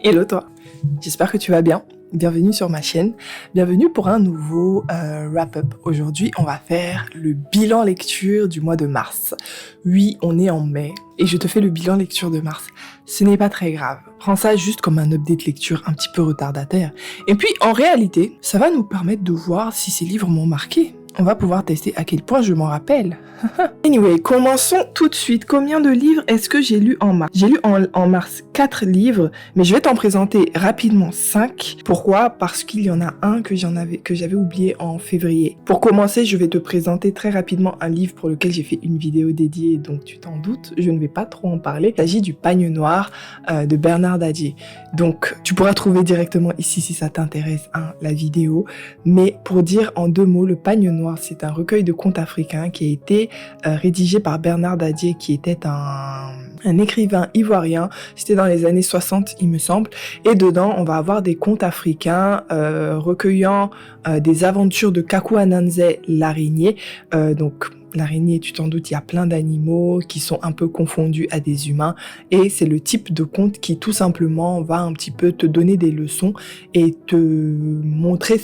Hello toi, j'espère que tu vas bien. Bienvenue sur ma chaîne, bienvenue pour un nouveau wrap-up. Aujourd'hui, on va faire le bilan lecture du mois de mars. Oui, on est en mai et je te fais le bilan lecture de mars. Ce n'est pas très grave. Prends ça juste comme un update lecture un petit peu retardataire. Et puis, en réalité, ça va nous permettre de voir si ces livres m'ont marqué. On va pouvoir tester à quel point je m'en rappelle. Anyway, commençons tout de suite. Combien de livres est-ce que j'ai lu en mars? J'ai lu en mars 4 livres, mais je vais t'en présenter rapidement 5. Pourquoi? Parce qu'il y en a un que j'avais oublié en février. Pour commencer, je vais te présenter très rapidement un livre pour lequel j'ai fait une vidéo dédiée, donc tu t'en doutes, je ne vais pas trop en parler. Il s'agit du Pagne Noir de Bernard Dadier. Donc, tu pourras trouver directement ici si ça t'intéresse la vidéo. Mais pour dire en 2 mots, le Pagne Noir, c'est un recueil de contes africains qui a été rédigé par Bernard Dadier, qui était un écrivain ivoirien. C'était dans les années 60, il me semble. Et dedans, on va avoir des contes africains recueillant des aventures de Kakou Ananze, l'araignée. Donc, l'araignée, tu t'en doutes, il y a plein d'animaux qui sont un peu confondus à des humains. Et c'est le type de conte qui, tout simplement, va un petit peu te donner des leçons et te montrer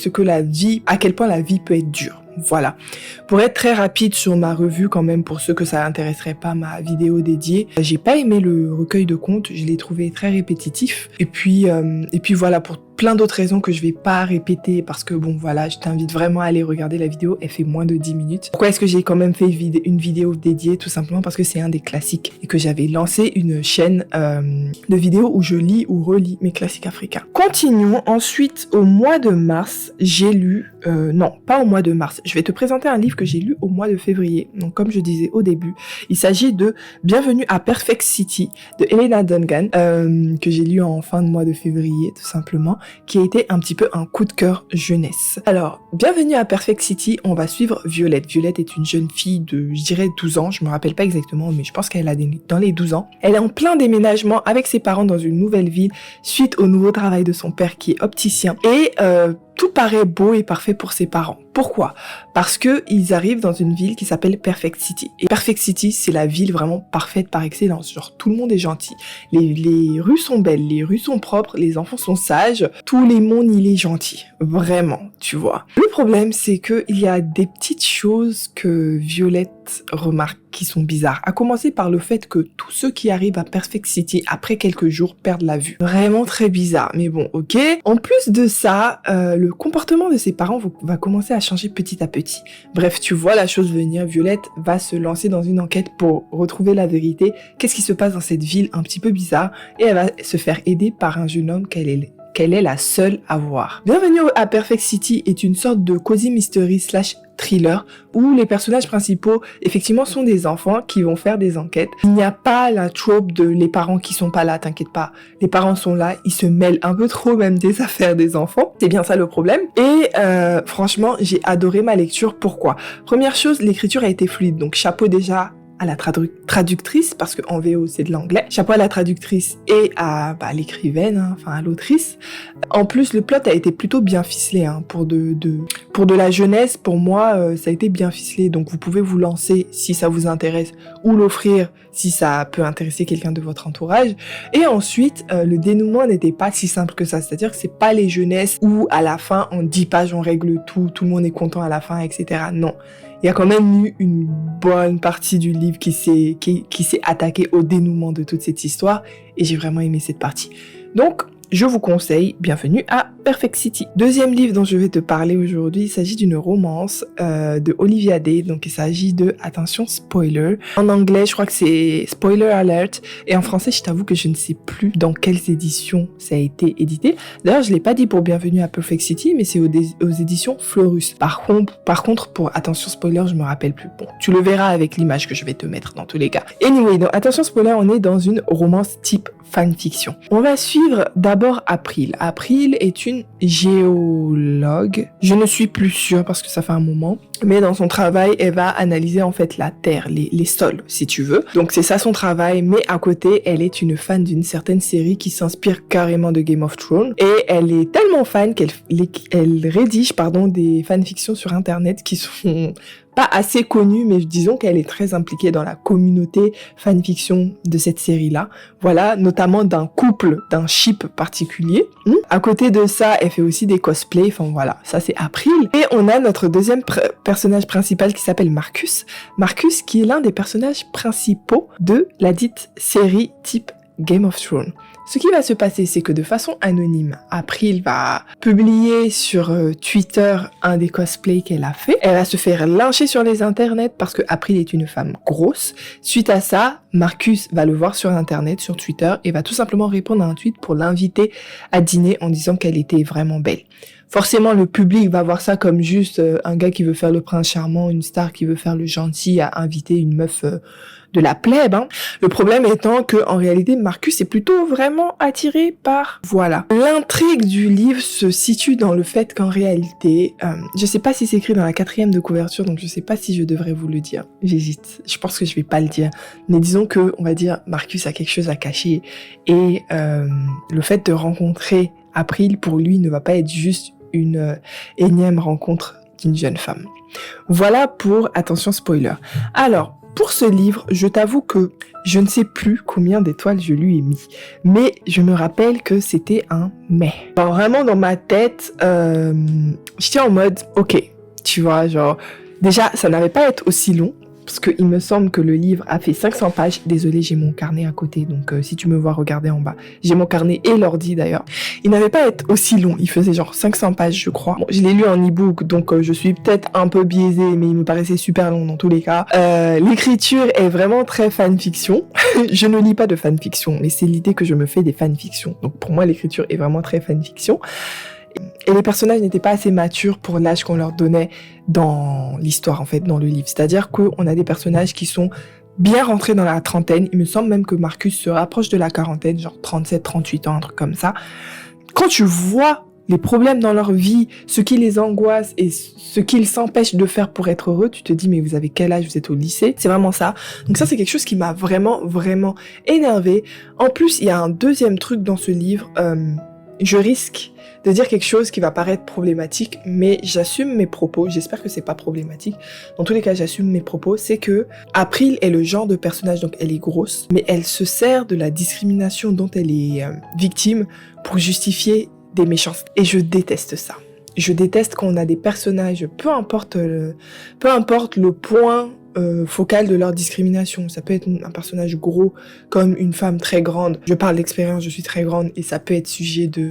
à quel point la vie peut être dure. Voilà. Pour être très rapide sur ma revue quand même, pour ceux que ça intéresserait pas ma vidéo dédiée, j'ai pas aimé le recueil de contes, je l'ai trouvé très répétitif. Et puis voilà, pour plein d'autres raisons que je vais pas répéter parce que bon voilà, je t'invite vraiment à aller regarder la vidéo, elle fait moins de 10 minutes. Pourquoi est-ce que j'ai quand même fait une vidéo dédiée? Tout simplement parce que c'est un des classiques et que j'avais lancé une chaîne de vidéos où je lis ou relis mes classiques africains. Continuons. Ensuite, au mois de mars, j'ai lu... non, pas au mois de mars. Je vais te présenter un livre que j'ai lu au mois de février. Donc comme je disais au début, il s'agit de Bienvenue à Perfect City de Helena Duncan, que j'ai lu en fin de mois de février tout simplement, qui a été un petit peu un coup de cœur jeunesse. Alors, Bienvenue à Perfect City, on va suivre Violette. Violette est une jeune fille de, je dirais, 12 ans, je me rappelle pas exactement, mais je pense qu'elle a dans les 12 ans. Elle est en plein déménagement avec ses parents dans une nouvelle ville, suite au nouveau travail de son père qui est opticien. Et tout paraît beau et parfait pour ses parents. Pourquoi? Parce que ils arrivent dans une ville qui s'appelle Perfect City. Et Perfect City, c'est la ville vraiment parfaite par excellence. Genre, tout le monde est gentil. Les rues sont belles, les rues sont propres, les enfants sont sages. Tout le monde, il est gentil. Vraiment, tu vois. Le problème, c'est que il y a des petites choses que Violette remarque qui sont bizarres. À commencer par le fait que tous ceux qui arrivent à Perfect City après quelques jours perdent la vue. Vraiment très bizarre. Mais bon, ok. En plus de ça, le comportement de ses parents va commencer à changer petit à petit. Bref, tu vois la chose venir. Violette va se lancer dans une enquête pour retrouver la vérité. Qu'est-ce qui se passe dans cette ville un petit peu bizarre? Et elle va se faire aider par un jeune homme qu'elle est la seule à voir. Bienvenue à Perfect City est une sorte de cozy mystery / thriller où les personnages principaux effectivement sont des enfants qui vont faire des enquêtes. Il n'y a pas la trope de les parents qui sont pas là, t'inquiète pas. Les parents sont là, ils se mêlent un peu trop même des affaires des enfants. C'est bien ça le problème. Et franchement, j'ai adoré ma lecture. Pourquoi? Première chose, l'écriture a été fluide. Donc chapeau déjà à la traductrice, parce que en VO c'est de l'anglais. Chapeau à la traductrice et à l'écrivaine, enfin à l'autrice. En plus, le plot a été plutôt bien ficelé, pour de la jeunesse. Pour moi, ça a été bien ficelé. Donc vous pouvez vous lancer si ça vous intéresse ou l'offrir si ça peut intéresser quelqu'un de votre entourage. Et ensuite, le dénouement n'était pas si simple que ça. C'est-à-dire que c'est pas les jeunesses où à la fin, en 10 pages, on règle tout le monde est content à la fin, etc. Non. Il y a quand même eu une bonne partie du livre qui s'est attaqué au dénouement de toute cette histoire et j'ai vraiment aimé cette partie. Donc, je vous conseille Bienvenue à Perfect City. Deuxième livre dont je vais te parler aujourd'hui, il s'agit d'une romance de Olivia Day. Donc il s'agit de, attention, spoiler. En anglais, je crois que c'est Spoiler Alert. Et en français, je t'avoue que je ne sais plus dans quelles éditions ça a été édité. D'ailleurs, je l'ai pas dit pour Bienvenue à Perfect City, mais c'est aux éditions Florus. Par contre, pour attention spoiler, je me rappelle plus. Bon, tu le verras avec l'image que je vais te mettre dans tous les cas. Anyway, donc attention spoiler, on est dans une romance type fanfiction. On va suivre d'abord April. April est une géologue. Je ne suis plus sûre parce que ça fait un moment. Mais dans son travail, elle va analyser en fait la terre, les sols, si tu veux. Donc c'est ça son travail. Mais à côté, elle est une fan d'une certaine série qui s'inspire carrément de Game of Thrones. Et elle est tellement fan qu'elle rédige des fanfictions sur Internet qui sont pas assez connue, mais disons qu'elle est très impliquée dans la communauté fanfiction de cette série-là. Voilà, notamment d'un couple, d'un ship particulier. À côté de ça, elle fait aussi des cosplays. Enfin voilà, ça c'est April. Et on a notre deuxième personnage principal qui s'appelle Marcus. Marcus qui est l'un des personnages principaux de la dite série type Game of Thrones. Ce qui va se passer, c'est que de façon anonyme, April va publier sur Twitter un des cosplays qu'elle a fait. Elle va se faire lyncher sur les internets parce que April est une femme grosse. Suite à ça, Marcus va le voir sur internet, sur Twitter, et va tout simplement répondre à un tweet pour l'inviter à dîner en disant qu'elle était vraiment belle. Forcément, le public va voir ça comme juste un gars qui veut faire le prince charmant, une star qui veut faire le gentil à inviter une meuf de la plèbe. Le problème étant que en réalité, Marcus est plutôt vraiment attiré par... Voilà. L'intrigue du livre se situe dans le fait qu'en réalité, je sais pas si c'est écrit dans la 4e de couverture, donc je sais pas si je devrais vous le dire. J'hésite. Je pense que je vais pas le dire. Mais disons que, on va dire, Marcus a quelque chose à cacher et le fait de rencontrer April, pour lui, ne va pas être juste une énième rencontre d'une jeune femme. Voilà pour, attention spoiler. Alors, pour ce livre, je t'avoue que je ne sais plus combien d'étoiles je lui ai mis, mais je me rappelle que c'était un mais. Genre, vraiment dans ma tête, j'étais en mode, ok, tu vois, genre, déjà, ça n'avait pas à être aussi long, parce qu'il me semble que le livre a fait 500 pages. Désolée, j'ai mon carnet à côté, donc si tu me vois regarder en bas, j'ai mon carnet et l'ordi d'ailleurs. Il n'avait pas à être aussi long, il faisait genre 500 pages je crois. Bon, je l'ai lu en e-book, donc je suis peut-être un peu biaisée, mais il me paraissait super long dans tous les cas. L'écriture est vraiment très fanfiction. Je ne lis pas de fanfiction, mais c'est l'idée que je me fais des fanfictions. Donc pour moi, l'écriture est vraiment très fanfiction. Et les personnages n'étaient pas assez matures pour l'âge qu'on leur donnait dans l'histoire, en fait, dans le livre. C'est-à-dire qu'on a des personnages qui sont bien rentrés dans la trentaine. Il me semble même que Marcus se rapproche de la quarantaine, genre 37, 38 ans, un truc comme ça. Quand tu vois les problèmes dans leur vie, ce qui les angoisse et ce qu'ils s'empêchent de faire pour être heureux, tu te dis, mais vous avez quel âge, vous êtes au lycée? C'est vraiment ça. Donc ça, c'est quelque chose qui m'a vraiment, vraiment énervée. En plus, il y a un deuxième truc dans ce livre. Je risque de dire quelque chose qui va paraître problématique, mais j'assume mes propos. J'espère que c'est pas problématique. Dans tous les cas, j'assume mes propos. C'est que April est le genre de personnage, donc elle est grosse, mais elle se sert de la discrimination dont elle est victime pour justifier des méchancetés. Et je déteste ça. Je déteste quand on a des personnages, peu importe le point focal de leur discrimination. Ça peut être un personnage gros comme une femme très grande. Je parle d'expérience, je suis très grande et ça peut être sujet de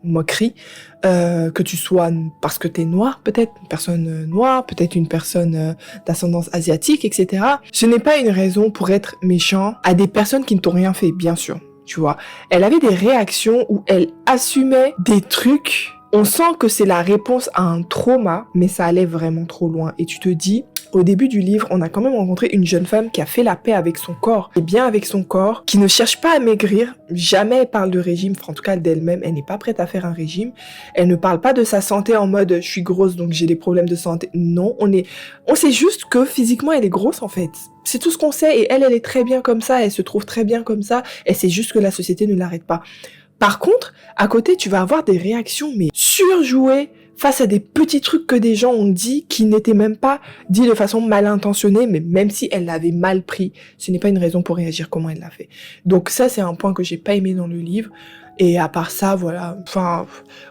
moquerie, que tu sois parce que t'es noire, peut-être une personne noire, peut-être une personne d'ascendance asiatique, etc. Ce n'est pas une raison pour être méchant à des personnes qui ne t'ont rien fait, bien sûr. Tu vois, elle avait des réactions où elle assumait des trucs. On sent que c'est la réponse à un trauma, mais ça allait vraiment trop loin. Et tu te dis, au début du livre, on a quand même rencontré une jeune femme qui a fait la paix avec son corps, et bien avec son corps, qui ne cherche pas à maigrir. Jamais elle parle de régime, en tout cas d'elle-même, elle n'est pas prête à faire un régime. Elle ne parle pas de sa santé en mode, je suis grosse donc j'ai des problèmes de santé. Non, on sait juste que physiquement elle est grosse en fait. C'est tout ce qu'on sait, et elle est très bien comme ça, elle se trouve très bien comme ça, et c'est juste que la société ne l'arrête pas. Par contre, à côté, tu vas avoir des réactions, mais surjouées, face à des petits trucs que des gens ont dit, qui n'étaient même pas dit de façon mal intentionnée, mais même si elle l'avait mal pris, ce n'est pas une raison pour réagir comment elle l'a fait. Donc ça, c'est un point que j'ai pas aimé dans le livre. Et à part ça, voilà, enfin,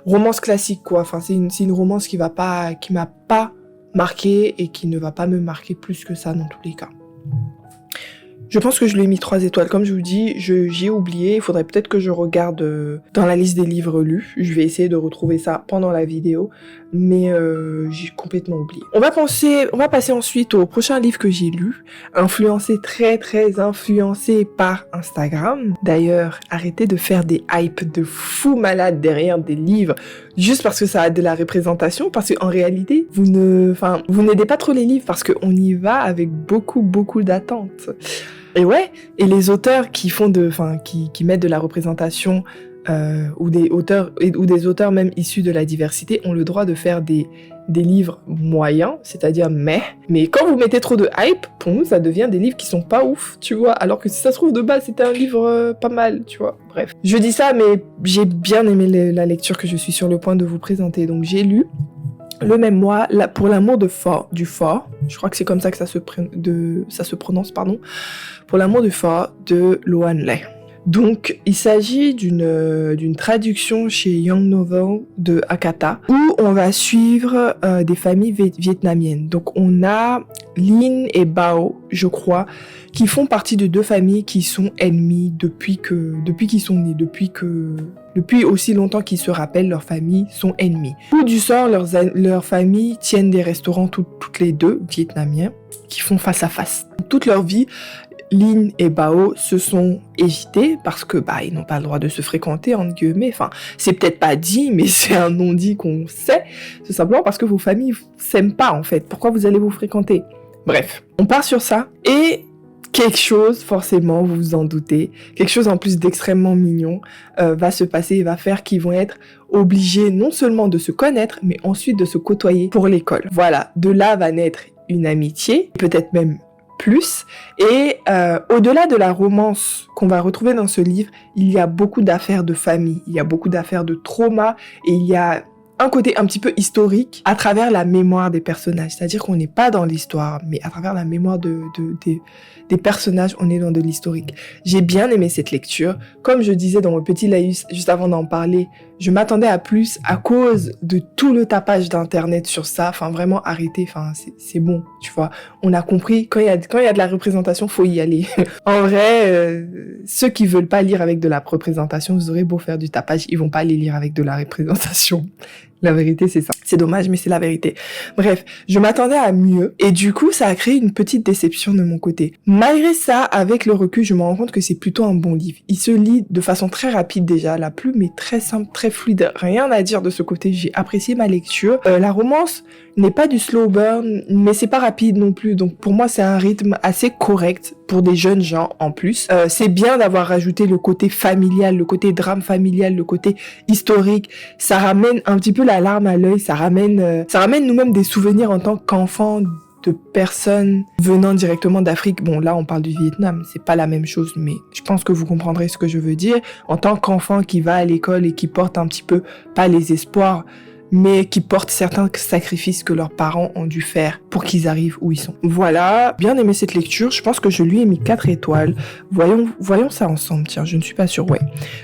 romance classique, quoi. Enfin, c'est une romance qui m'a pas marqué et qui ne va pas me marquer plus que ça dans tous les cas. Je pense que je lui ai mis 3 étoiles. Comme je vous dis, j'ai oublié. Il faudrait peut-être que je regarde dans la liste des livres lus. Je vais essayer de retrouver ça pendant la vidéo. Mais j'ai complètement oublié. On va passer ensuite au prochain livre que j'ai lu. Très très influencé par Instagram. D'ailleurs, arrêtez de faire des hypes de fous malades derrière des livres. Juste parce que ça a de la représentation. Parce qu'en réalité, vous n'aidez pas trop les livres. Parce qu'on y va avec beaucoup d'attentes. Et ouais, et les auteurs qui mettent de la représentation ou des auteurs même issus de la diversité ont le droit de faire des livres moyens, c'est-à-dire mais quand vous mettez trop de hype, pour nous ça devient des livres qui sont pas ouf, tu vois, alors que si ça se trouve de base c'était un livre pas mal, tu vois, bref. Je dis ça, mais j'ai bien aimé la lecture que je suis sur le point de vous présenter, donc j'ai lu le même mois, pour l'amour du fort, je crois que c'est comme ça que ça se prononce, pardon, pour l'amour du fort de Loan Lê. Donc, il s'agit d'une traduction chez Young Novel de Akata, où on va suivre des familles vietnamiennes. Donc, on a Linh et Bao, je crois, qui font partie de deux familles qui sont ennemies depuis qu'ils sont nés, depuis aussi longtemps qu'ils se rappellent, leurs familles sont ennemies. Coup du sort, leurs familles tiennent des restaurants toutes les deux, vietnamiens, qui font face à face. Toute leur vie, Linh et Bao se sont évités parce que ils n'ont pas le droit de se fréquenter, entre guillemets. Enfin, c'est peut-être pas dit, mais c'est un non-dit qu'on sait. C'est simplement parce que vos familles s'aiment pas, en fait. Pourquoi vous allez vous fréquenter? Bref, on part sur ça. Et quelque chose, forcément, vous vous en doutez, quelque chose en plus d'extrêmement mignon va se passer et va faire qu'ils vont être obligés non seulement de se connaître, mais ensuite de se côtoyer pour l'école. Voilà, de là va naître une amitié, peut-être même plus. Et au-delà de la romance qu'on va retrouver dans ce livre, il y a beaucoup d'affaires de famille, il y a beaucoup d'affaires de trauma, et il y a un côté un petit peu historique à travers la mémoire des personnages. C'est-à-dire qu'on n'est pas dans l'histoire, mais à travers la mémoire des personnages, on est dans de l'historique. J'ai bien aimé cette lecture. Comme je disais dans mon petit laïus juste avant d'en parler, je m'attendais à plus à cause de tout le tapage d'internet sur ça. Enfin, vraiment, arrêtez. Enfin, c'est bon, tu vois. On a compris, quand il y a de la représentation, faut y aller. En vrai, ceux qui veulent pas lire avec de la représentation, vous aurez beau faire du tapage, ils vont pas les lire avec de la représentation. La vérité, c'est ça. C'est dommage, mais c'est la vérité. Bref, je m'attendais à mieux. Et du coup, ça a créé une petite déception de mon côté. Malgré ça, avec le recul, je me rends compte que c'est plutôt un bon livre. Il se lit de façon très rapide déjà. La plume est très simple, très fluide. Rien à dire de ce côté. J'ai apprécié ma lecture. La romance n'est pas du slow burn, mais c'est pas rapide non plus. Donc pour moi, c'est un rythme assez correct pour des jeunes gens en plus. C'est bien d'avoir rajouté le côté familial, le côté drame familial, le côté historique. Ça ramène un petit peu la larme à l'œil. Ça ramène nous-mêmes des souvenirs en tant qu'enfants de personnes venant directement d'Afrique. Bon, là, on parle du Vietnam, c'est pas la même chose, mais je pense que vous comprendrez ce que je veux dire. En tant qu'enfant qui va à l'école et qui porte un petit peu, pas les espoirs, mais qui portent certains sacrifices que leurs parents ont dû faire pour qu'ils arrivent où ils sont. Voilà, bien aimé cette lecture, je pense que je lui ai mis 4 étoiles. Voyons ça ensemble, tiens, je ne suis pas sûre, ouais.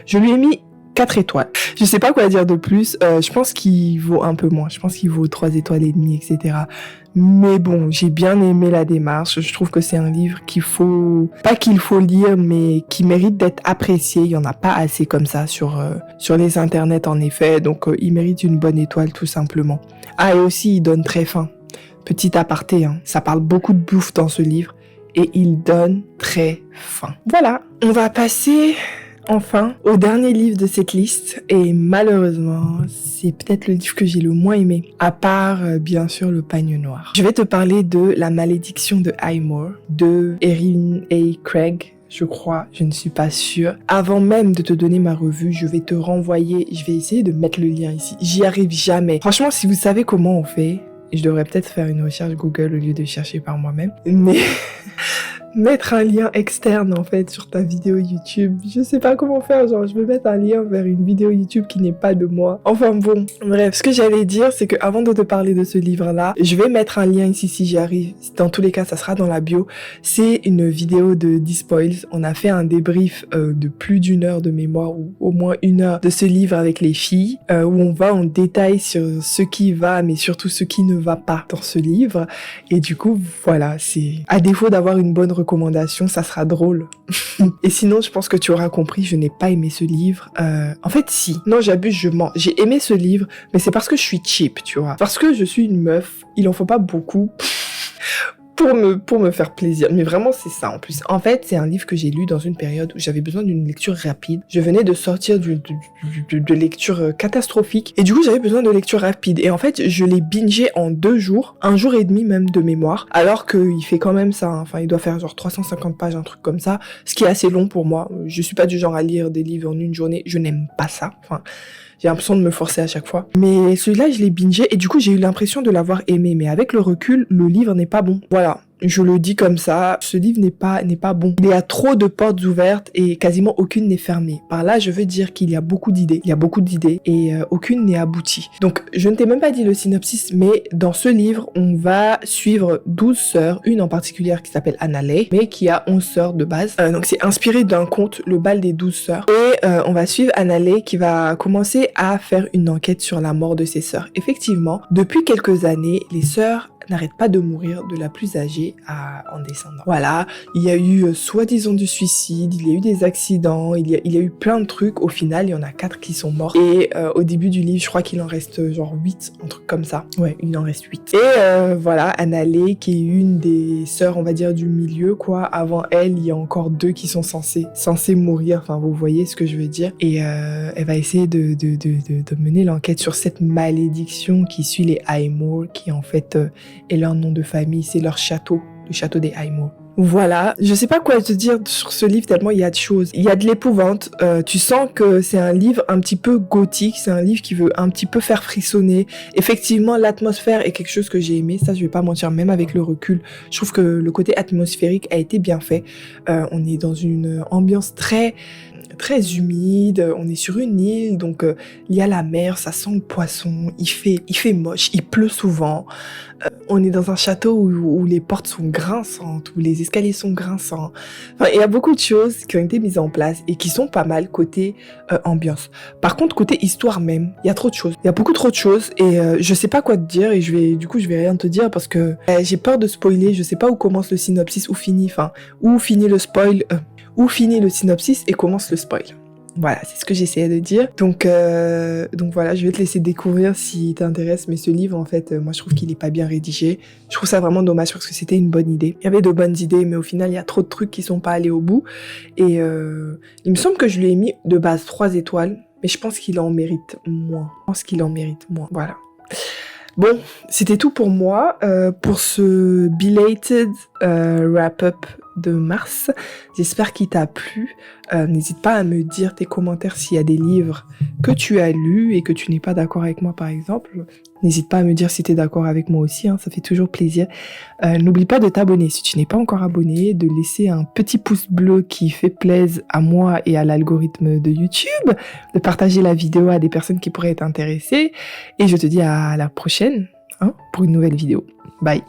Je lui ai mis 4 étoiles. Je sais pas quoi dire de plus, je pense qu'il vaut un peu moins, je pense qu'il vaut 3 étoiles et demie, etc. Mais bon, j'ai bien aimé la démarche, je trouve que c'est un livre qu'il faut lire, mais qui mérite d'être apprécié. Il y en a pas assez comme ça sur les internets en effet, donc il mérite une bonne étoile tout simplement. Ah, et aussi il donne très faim. Petit aparté, hein, ça parle beaucoup de bouffe dans ce livre, et il donne très faim. Voilà, on va passer enfin au dernier livre de cette liste, et malheureusement c'est peut-être le livre que j'ai le moins aimé, à part bien sûr Le Pagne Noir. Je vais te parler de La Malédiction de Highmore de Erin A. Craig, je crois, je ne suis pas sûre. Avant même de te donner ma revue, je vais te renvoyer, je vais essayer de mettre le lien ici, j'y arrive jamais. Franchement, si vous savez comment on fait, je devrais peut-être faire une recherche Google au lieu de chercher par moi-même, mais mettre un lien externe en fait sur ta vidéo YouTube, je sais pas comment faire, genre je veux mettre un lien vers une vidéo YouTube qui n'est pas de moi. Enfin bon, bref, ce que j'allais dire c'est que avant de te parler de ce livre là, je vais mettre un lien ici si j'y arrive, dans tous les cas ça sera dans la bio. C'est une vidéo de D-Spoils, on a fait un débrief de plus d'1 heure de mémoire, ou au moins 1 heure de ce livre avec les filles, où on va en détail sur ce qui va, mais surtout ce qui ne va pas dans ce livre. Et du coup voilà, c'est à défaut d'avoir une bonne recommandation, ça sera drôle. Et sinon, je pense que tu auras compris, je n'ai pas aimé ce livre. En fait, si. Non, j'abuse, je mens. J'ai aimé ce livre, mais c'est parce que je suis cheap, tu vois. Parce que je suis une meuf, il en faut pas beaucoup pour me faire plaisir. Mais vraiment, c'est ça en plus. En fait, c'est un livre que j'ai lu dans une période où j'avais besoin d'une lecture rapide. Je venais de sortir de lecture catastrophique. Et du coup, j'avais besoin de lecture rapide. Et en fait, je l'ai bingé en 2 jours. 1 jour et demi même de mémoire. Alors qu'il fait quand même ça. Hein. Enfin, il doit faire genre 350 pages, un truc comme ça. Ce qui est assez long pour moi. Je suis pas du genre à lire des livres en une journée. Je n'aime pas ça. Enfin, j'ai l'impression de me forcer à chaque fois. Mais celui-là, je l'ai bingé et du coup, j'ai eu l'impression de l'avoir aimé. Mais avec le recul, le livre n'est pas bon. Voilà. Je le dis comme ça, ce livre n'est pas bon. Il y a trop de portes ouvertes et quasiment aucune n'est fermée. Par là, je veux dire qu'il y a beaucoup d'idées. Il y a beaucoup d'idées et aucune n'est aboutie. Donc, je ne t'ai même pas dit le synopsis, mais dans ce livre, on va suivre 12 sœurs, une en particulier qui s'appelle Annalay, mais qui a 11 sœurs de base. Donc, c'est inspiré d'un conte, Le bal des 12 sœurs. Et on va suivre Annalay qui va commencer à faire une enquête sur la mort de ses sœurs. Effectivement, depuis quelques années, les sœurs n'arrête pas de mourir de la plus âgée en descendant. Voilà, il y a eu soi-disant du suicide, il y a eu des accidents, il y a eu plein de trucs. Au final, il y en a 4 qui sont morts. Et au début du livre, je crois qu'il en reste genre 8, un truc comme ça. Ouais, il en reste 8. Et voilà, Annalay, qui est une des sœurs, on va dire, du milieu, quoi. Avant elle, il y a encore 2 qui sont censés mourir. Enfin, vous voyez ce que je veux dire. Et elle va essayer de mener l'enquête sur cette malédiction qui suit les Highmore, qui en fait est leur nom de famille, c'est leur château, le château des Highmore. Voilà, je sais pas quoi te dire sur ce livre tellement il y a de choses. Il y a de l'épouvante, tu sens que c'est un livre un petit peu gothique, c'est un livre qui veut un petit peu faire frissonner. Effectivement, l'atmosphère est quelque chose que j'ai aimé, ça je vais pas mentir, même avec le recul. Je trouve que le côté atmosphérique a été bien fait. On est dans une ambiance très humide, on est sur une île, donc il y a la mer, ça sent le poisson, il fait moche, il pleut souvent. On est dans un château où les portes sont grinçantes, où les escaliers sont grinçants. Enfin, il y a beaucoup de choses qui ont été mises en place et qui sont pas mal côté ambiance. Par contre, côté histoire même, il y a trop de choses. Il y a beaucoup trop de choses et je sais pas quoi te dire et je vais rien te dire parce que j'ai peur de spoiler, je sais pas où commence le synopsis, où finit le spoil, où finit le synopsis et commence le spoil. Voilà, c'est ce que j'essayais de dire. Donc voilà, je vais te laisser découvrir si t'intéresse. Mais ce livre, en fait, moi, je trouve qu'il est pas bien rédigé. Je trouve ça vraiment dommage parce que c'était une bonne idée. Il y avait de bonnes idées, mais au final, il y a trop de trucs qui sont pas allés au bout. Et il me semble que je lui ai mis de base 3 étoiles, mais je pense qu'il en mérite moins. Voilà. Bon, c'était tout pour moi, pour ce belated wrap-up de mars. J'espère qu'il t'a plu. N'hésite pas à me dire tes commentaires s'il y a des livres que tu as lus et que tu n'es pas d'accord avec moi, par exemple. N'hésite pas à me dire si tu es d'accord avec moi aussi, hein, ça fait toujours plaisir. N'oublie pas de t'abonner si tu n'es pas encore abonné, de laisser un petit pouce bleu qui fait plaisir à moi et à l'algorithme de YouTube, de partager la vidéo à des personnes qui pourraient être intéressées. Et je te dis à la prochaine, hein, pour une nouvelle vidéo. Bye.